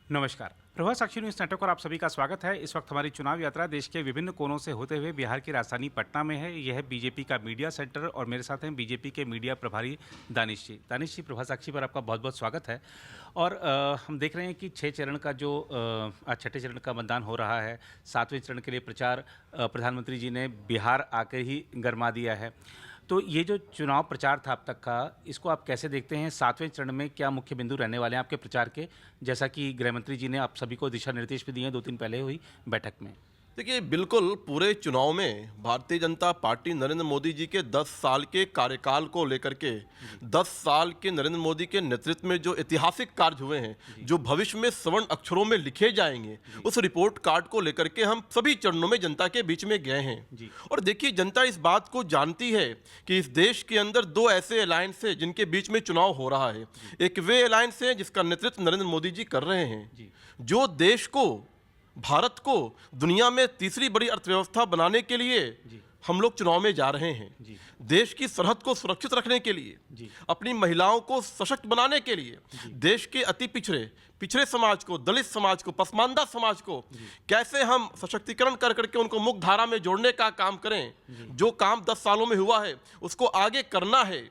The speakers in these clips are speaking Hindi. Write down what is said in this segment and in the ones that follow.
नमस्कार। प्रभात साक्षी न्यूज़ नेटवर्क पर आप सभी का स्वागत है। इस वक्त हमारी चुनाव यात्रा देश के विभिन्न कोनों से होते हुए बिहार की राजधानी पटना में है। यह है बीजेपी का मीडिया सेंटर और मेरे साथ हैं बीजेपी के मीडिया प्रभारी दानिश जी। दानिश जी, प्रभात साक्षी पर आपका बहुत बहुत स्वागत है। और हम देख रहे हैं कि 6 चरण का जो आज छठे चरण का मतदान हो रहा है, 7वें चरण के लिए प्रचार प्रधानमंत्री जी ने बिहार आकर ही गरमा दिया है। तो ये जो चुनाव प्रचार था अब तक का, इसको आप कैसे देखते हैं? 7वें चरण में क्या मुख्य बिंदु रहने वाले हैं आपके प्रचार के, जैसा कि गृहमंत्री जी ने आप सभी को दिशा निर्देश भी दिए हैं 2 दिन पहले हुई बैठक में? देखिए, बिल्कुल पूरे चुनाव में भारतीय जनता पार्टी नरेंद्र मोदी जी के 10 साल के कार्यकाल को लेकर के 10 साल के नरेंद्र मोदी के नेतृत्व में जो ऐतिहासिक कार्य हुए हैं, जो भविष्य में स्वर्ण अक्षरों में लिखे जाएंगे, उस रिपोर्ट कार्ड को लेकर के हम सभी चरणों में जनता के बीच में गए हैं। और देखिए, जनता इस बात को जानती है कि इस देश के अंदर 2 ऐसे अलायंस हैं जिनके बीच में चुनाव हो रहा है। एक वे अलायंस है जिसका नेतृत्व नरेंद्र मोदी जी कर रहे हैं, जो देश को, भारत को दुनिया में तीसरी बड़ी अर्थव्यवस्था बनाने के लिए हम लोग चुनाव में जा रहे हैं। देश की सरहद को सुरक्षित रखने के लिए, अपनी महिलाओं को सशक्त बनाने के लिए, देश के अति पिछड़े समाज को, दलित समाज को, पसमानदा समाज को कैसे हम सशक्तिकरण कर करके उनको मुख्य धारा में जोड़ने का काम करें। जो काम 10 सालों में हुआ है उसको आगे करना है।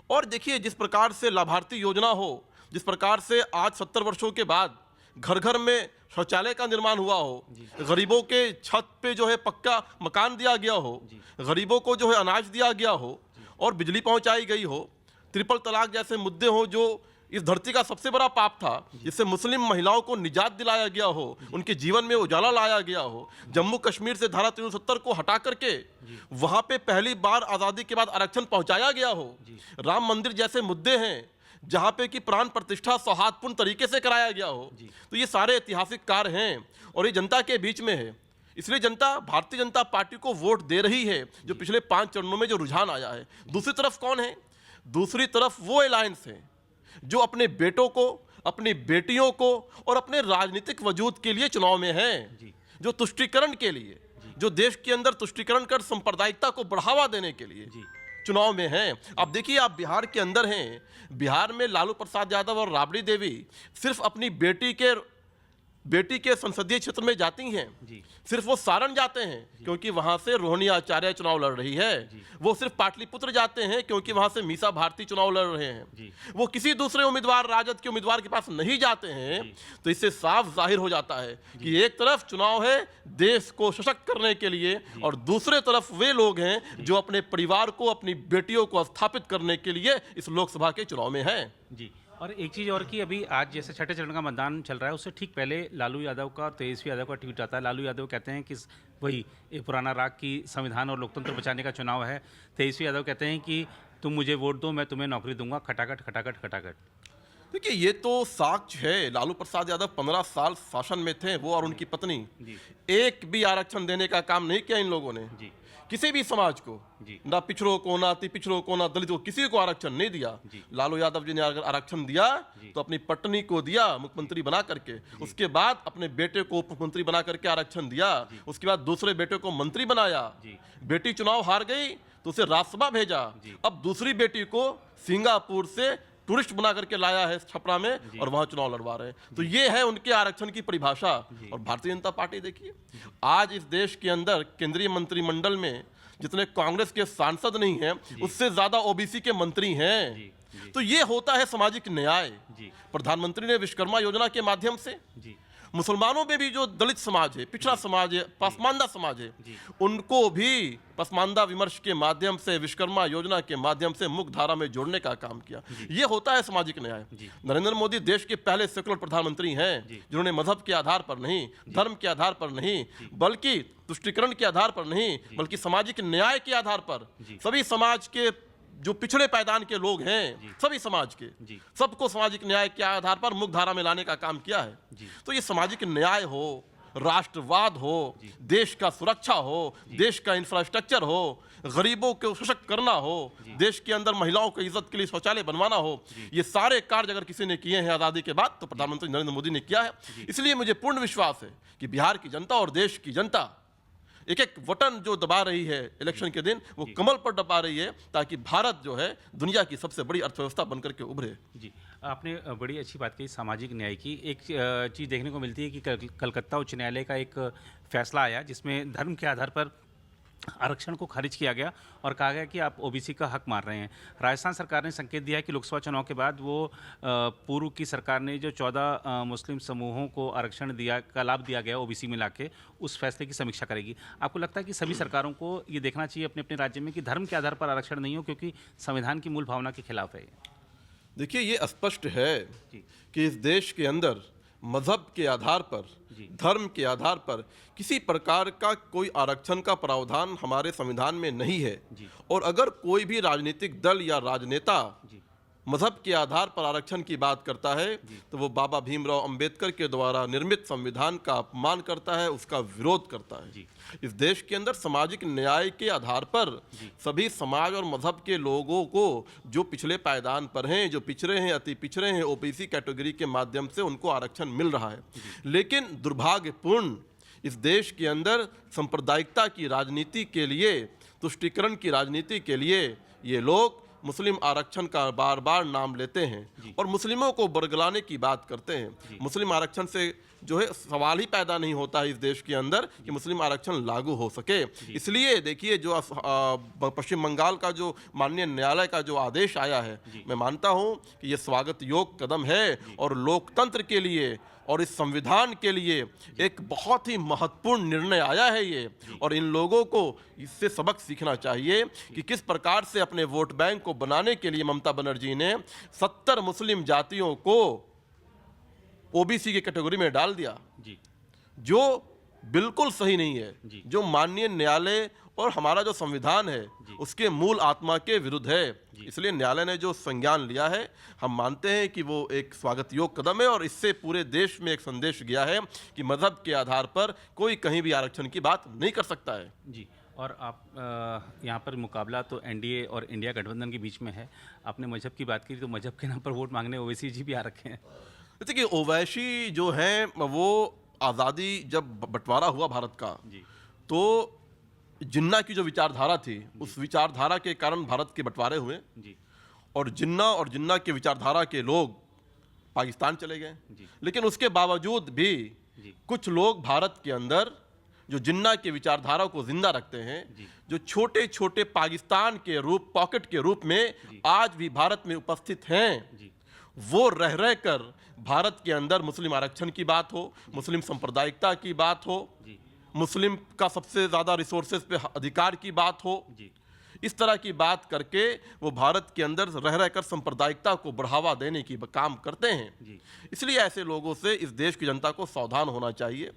और देखिए, जिस प्रकार से लाभार्थी योजना हो, जिस प्रकार से आज 70 वर्षों के बाद घर घर में शौचालय का निर्माण हुआ हो, गरीबों के छत पे जो है पक्का मकान दिया गया हो, गरीबों को जो है अनाज दिया गया हो और बिजली पहुंचाई गई हो, ट्रिपल तलाक जैसे मुद्दे हो जो इस धरती का सबसे बड़ा पाप था, जिससे मुस्लिम महिलाओं को निजात दिलाया गया हो, उनके जीवन में उजाला लाया गया हो, जम्मू कश्मीर से धारा 370 को हटा करके वहां पे पहली बार आज़ादी के बाद आरक्षण पहुंचाया गया हो, राम मंदिर जैसे मुद्दे हैं जहां पे कि प्राण प्रतिष्ठा सौहार्दपूर्ण तरीके से कराया गया हो। तो ये सारे ऐतिहासिक कार्य हैं और ये जनता के बीच में है। इसलिए जनता भारतीय जनता पार्टी को वोट दे रही है, जो पिछले 5 चरणों में जो रुझान आया है। दूसरी तरफ कौन है? दूसरी तरफ वो अलायंस है जो अपने बेटों को, अपनी बेटियों को और अपने राजनीतिक वजूद के लिए चुनाव में है, जो तुष्टीकरण के लिए, जो देश के अंदर तुष्टीकरण कर सांप्रदायिकता को बढ़ावा देने के लिए चुनाव में हैं। अब देखिए, आप बिहार के अंदर हैं, बिहार में लालू प्रसाद यादव और राबड़ी देवी सिर्फ अपनी बेटी के संसदीय क्षेत्र में जाती हैं। सिर्फ वो सारण जाते हैं क्योंकि वहां से रोहिणी आचार्य चुनाव लड़ रही है। वो सिर्फ पाटलिपुत्र जाते हैं क्योंकि वहां से मीसा भारती चुनाव लड़ रहे हैं। वो किसी दूसरे उम्मीदवार, राजद के उम्मीदवार के पास नहीं जाते हैं। तो इससे साफ जाहिर हो जाता है कि एक तरफ चुनाव है देश को सशक्त करने के लिए और दूसरे तरफ वे लोग हैं जो अपने परिवार को, अपनी बेटियों को स्थापित करने के लिए इस लोकसभा के चुनाव में हैं। और एक चीज़ और कि अभी आज जैसे छठे चरण का मतदान चल रहा है, उससे ठीक पहले लालू यादव का और तेजस्वी यादव का ट्वीट आता है। लालू यादव कहते हैं कि वही एक पुराना राग की संविधान और लोकतंत्र बचाने का चुनाव है। तेजस्वी यादव कहते हैं कि तुम मुझे वोट दो, मैं तुम्हें नौकरी दूंगा, खटाखट खटाखट खटाखट। देखिए, ये तो साक्ष्य है। लालू प्रसाद यादव 15 साल शासन में थे, वो और उनकी पत्नी। एक भी आरक्षण देने का काम नहीं किया इन लोगों ने, किसी भी समाज को, ना पिछड़ों को, ना अति पिछड़ों को, ना दलितों को, किसी को आरक्षण नहीं दिया। लालू यादव जी ने अगर आरक्षण दिया तो अपनी पत्नी को दिया मुख्यमंत्री बना करके, उसके बाद अपने बेटे को मुख्यमंत्री बना करके आरक्षण दिया, उसके बाद दूसरे बेटे को मंत्री बनाया। बेटी चुनाव हार गई तो उसे राज्यसभा भेजा। अब दूसरी बेटी को सिंगापुर से टूरिस्ट बना करके लाया है छपरा में और वहां चुनाव लड़वा रहे हैं। तो ये है उनके आरक्षण की परिभाषा। और भारतीय जनता पार्टी देखिए, आज इस देश के अंदर केंद्रीय मंत्रिमंडल में जितने कांग्रेस के सांसद नहीं हैं, उससे ज्यादा ओबीसी के मंत्री हैं। तो ये होता है सामाजिक न्याय। प्रधानमंत्री ने विश्वकर्मा योजना के माध्यम से मुसलमानों में भी जो दलित समाज है, पिछड़ा समाज है, पसमानदा समाज है, उनको भी पसमानदा विमर्श के माध्यम से, विश्वकर्मा योजना के माध्यम से मुख्य धारा में जोड़ने का काम किया। ये होता है सामाजिक न्याय। नरेंद्र मोदी देश के पहले सेकुलर प्रधानमंत्री हैं जिन्होंने मजहब के आधार पर नहीं, धर्म के आधार पर नहीं, बल्कि तुष्टीकरण के आधार पर नहीं, बल्कि सामाजिक न्याय के आधार पर सभी समाज के जो पिछड़े पायदान के लोग हैं, सभी समाज के, सबको सामाजिक न्याय के आधार पर मुख्य धारा में लाने का काम किया है। तो ये सामाजिक न्याय हो, राष्ट्रवाद हो, देश का सुरक्षा हो, देश का इंफ्रास्ट्रक्चर हो, गरीबों को सशक्त करना हो, देश के अंदर महिलाओं की इज्जत के लिए शौचालय बनवाना हो, ये सारे कार्य अगर किसी ने किए हैं आज़ादी के बाद तो प्रधानमंत्री नरेंद्र मोदी ने किया है। इसलिए मुझे पूर्ण विश्वास है कि बिहार की जनता और देश की जनता एक एक बटन जो दबा रही है इलेक्शन के दिन, वो कमल पर दबा रही है ताकि भारत जो है दुनिया की सबसे बड़ी अर्थव्यवस्था बनकर के उभरे। आपने बड़ी अच्छी बात कही सामाजिक न्याय की। एक चीज़ देखने को मिलती है कि कलकत्ता उच्च न्यायालय का एक फैसला आया जिसमें धर्म के आधार पर आरक्षण को खारिज किया गया और कहा गया कि आप ओबीसी का हक मार रहे हैं। राजस्थान सरकार ने संकेत दिया है कि लोकसभा चुनाव के बाद वो पूर्व की सरकार ने जो 14 मुस्लिम समूहों को आरक्षण दिया का लाभ दिया गया ओबीसी में लाके, उस फैसले की समीक्षा करेगी। आपको लगता है कि सभी सरकारों को ये देखना चाहिए अपने अपने राज्य में कि धर्म के आधार पर आरक्षण नहीं हो, क्योंकि संविधान की मूल भावना के खिलाफ है ये? देखिए, ये स्पष्ट है जी। कि इस देश के अंदर मजहब के आधार पर, जी। धर्म के आधार पर किसी प्रकार का कोई आरक्षण का प्रावधान हमारे संविधान में नहीं है। जी। और अगर कोई भी राजनीतिक दल या राजनेता जी। मजहब के आधार पर आरक्षण की बात करता है तो वो बाबा भीमराव अंबेडकर के द्वारा निर्मित संविधान का अपमान करता है, उसका विरोध करता है। जी। इस देश के अंदर सामाजिक न्याय के आधार पर सभी समाज और मजहब के लोगों को जो पिछले पायदान पर हैं, जो पिछड़े हैं, अति पिछड़े हैं, ओबीसी कैटेगरी के माध्यम से उनको आरक्षण मिल रहा है। लेकिन दुर्भाग्यपूर्ण इस देश के अंदर सांप्रदायिकता की राजनीति के लिए, तुष्टीकरण की राजनीति के लिए ये लोग मुस्लिम आरक्षण का बार बार नाम लेते हैं और मुस्लिमों को बरगलाने की बात करते हैं। मुस्लिम आरक्षण से जो है सवाल ही पैदा नहीं होता है इस देश के अंदर कि मुस्लिम आरक्षण लागू हो सके। इसलिए देखिए, जो पश्चिम बंगाल का जो माननीय न्यायालय का जो आदेश आया है, मैं मानता हूं कि ये स्वागत योग्य कदम है और लोकतंत्र के लिए और इस संविधान के लिए एक बहुत ही महत्वपूर्ण निर्णय आया है ये। और इन लोगों को इससे सबक सीखना चाहिए कि किस प्रकार से अपने वोट बैंक को बनाने के लिए ममता बनर्जी ने 70 मुस्लिम जातियों को ओबीसी की कैटेगरी में डाल दिया, जी। जो बिल्कुल सही नहीं है, जी। जो माननीय न्यायालय और हमारा जो संविधान है उसके मूल आत्मा के विरुद्ध है। इसलिए न्यायालय ने जो संज्ञान लिया है, हम मानते हैं कि वो एक स्वागत योग्य कदम है और इससे पूरे देश में एक संदेश गया है कि मजहब के आधार पर कोई कहीं भी आरक्षण की बात नहीं कर सकता है। जी। और आप यहाँ पर मुकाबला तो एनडीए और इंडिया गठबंधन के बीच में है। आपने मजहब की बात की तो मजहब के नाम पर वोट मांगने ओवैसी जी भी आ रखे हैं। देखिए, ओवैसी जो हैं वो आज़ादी जब बंटवारा हुआ भारत का, तो जिन्ना की जो विचारधारा थी उस विचारधारा के कारण भारत के बंटवारे हुए जी। और जिन्ना के विचारधारा के लोग पाकिस्तान चले गए। लेकिन उसके बावजूद भी कुछ लोग भारत के अंदर जो जिन्ना की विचारधारा को जिंदा रखते हैं, जो छोटे छोटे पाकिस्तान के रूप, पॉकेट के रूप में आज भी भारत में उपस्थित हैं, वो रह रह कर भारत के अंदर मुस्लिम आरक्षण की बात हो, मुस्लिम सांप्रदायिकता की बात हो, मुस्लिम का सबसे ज़्यादा रिसोर्सेज पे अधिकार की बात हो, इस तरह की बात करके वो भारत के अंदर रह रहकर सांप्रदायिकता को बढ़ावा देने की काम करते हैं। इसलिए ऐसे लोगों से इस देश की जनता को सावधान होना चाहिए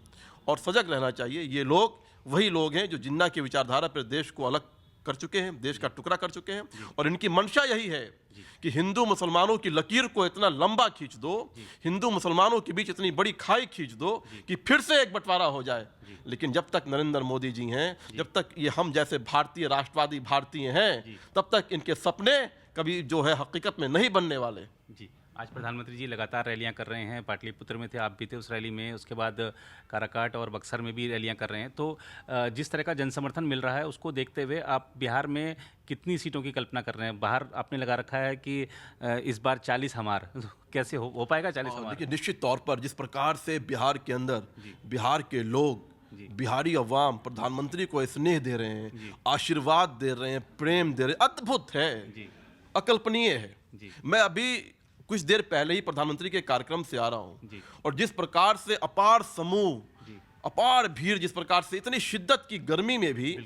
और सजग रहना चाहिए। ये लोग वही लोग हैं जो जिन्ना की विचारधारा पर देश को अलग कर चुके हैं, देश का टुकड़ा कर चुके हैं और इनकी मंशा यही है कि हिंदू मुसलमानों की लकीर को इतना लंबा खींच दो, हिंदू मुसलमानों के बीच इतनी बड़ी खाई खींच दो कि फिर से एक बंटवारा हो जाए। लेकिन जब तक नरेंद्र मोदी जी हैं, जब तक ये हम जैसे भारतीय राष्ट्रवादी भारतीय हैं, तब तक इनके सपने कभी जो है हकीकत में नहीं बनने वाले। जी। आज प्रधानमंत्री जी लगातार रैलियां कर रहे हैं। पाटलिपुत्र में थे, आप भी थे उस रैली में, उसके बाद काराकाट और बक्सर में भी रैलियां कर रहे हैं। तो जिस तरह का जनसमर्थन मिल रहा है उसको देखते हुए आप बिहार में कितनी सीटों की कल्पना कर रहे हैं? बाहर आपने लगा रखा है कि इस बार 40 हमार, कैसे हो पाएगा 40 हमार? देखिए, निश्चित तौर पर जिस प्रकार से बिहार के अंदर बिहार के लोग, बिहारी अवाम प्रधानमंत्री को स्नेह दे रहे हैं, आशीर्वाद दे रहे हैं, प्रेम दे रहे हैं, अद्भुत है, अकल्पनीय है। मैं अभी कुछ देर पहले ही प्रधानमंत्री के कार्यक्रम से आ रहा हूं और जिस प्रकार से अपार समूह, अपार भीड़, जिस प्रकार से इतनी शिद्दत की गर्मी में भी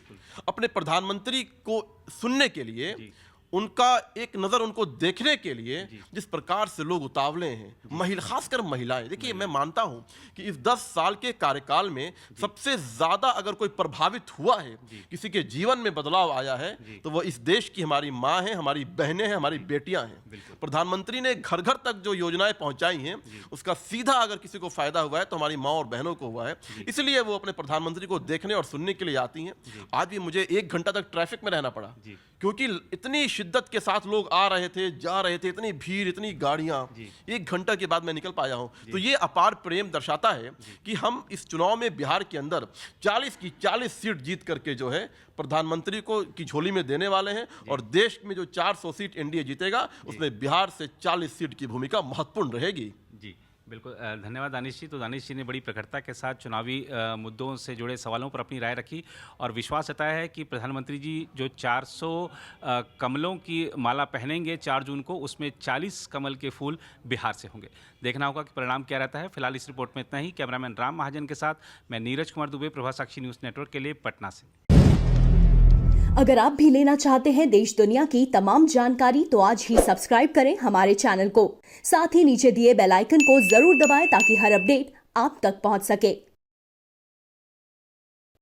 अपने प्रधानमंत्री को सुनने के लिए, उनका एक नज़र उनको देखने के लिए जिस प्रकार से लोग उतावले हैं, खासकर महिलाएं। देखिए, मैं मानता हूं कि इस 10 साल के कार्यकाल में सबसे ज़्यादा अगर कोई प्रभावित हुआ है, किसी के जीवन में बदलाव आया है, तो वो इस देश की हमारी माँ हैं, हमारी बहनें हैं, हमारी बेटियां हैं। प्रधानमंत्री ने घर घर तक जो योजनाएं पहुंचाई हैं उसका सीधा अगर किसी को फायदा हुआ है तो हमारी माँ और बहनों को हुआ है। इसलिए वो अपने प्रधानमंत्री को देखने और सुनने के लिए आती हैं। आज भी मुझे 1 घंटा तक ट्रैफिक में रहना पड़ा क्योंकि इतनी शिद्दत के साथ लोग आ रहे थे, जा रहे थे, इतनी भीड़, इतनी गाड़ियां, 1 घंटा के बाद मैं निकल पाया हूं। तो ये अपार प्रेम दर्शाता है कि हम इस चुनाव में बिहार के अंदर 40 की 40 सीट जीत करके जो है प्रधानमंत्री को की झोली में देने वाले हैं, और देश में जो 400 सीट एनडीए जीतेगा उसमें बिहार से 40 सीट की भूमिका महत्वपूर्ण रहेगी। जी बिल्कुल, धन्यवाद दानिश जी। तो दानिश जी ने बड़ी प्रखरता के साथ चुनावी मुद्दों से जुड़े सवालों पर अपनी राय रखी और विश्वास जताया है कि प्रधानमंत्री जी जो 400 कमलों की माला पहनेंगे 4 जून को, उसमें 40 कमल के फूल बिहार से होंगे। देखना होगा कि परिणाम क्या रहता है। फिलहाल इस रिपोर्ट में इतना ही। कैमरामैन राम महाजन के साथ मैं नीरज कुमार दुबे, प्रभा साक्षी न्यूज़ नेटवर्क के लिए पटना से। अगर आप भी लेना चाहते हैं देश दुनिया की तमाम जानकारी तो आज ही सब्सक्राइब करें हमारे चैनल को। साथ ही नीचे दिए बेल आइकन को जरूर दबाएं ताकि हर अपडेट आप तक पहुंच सके।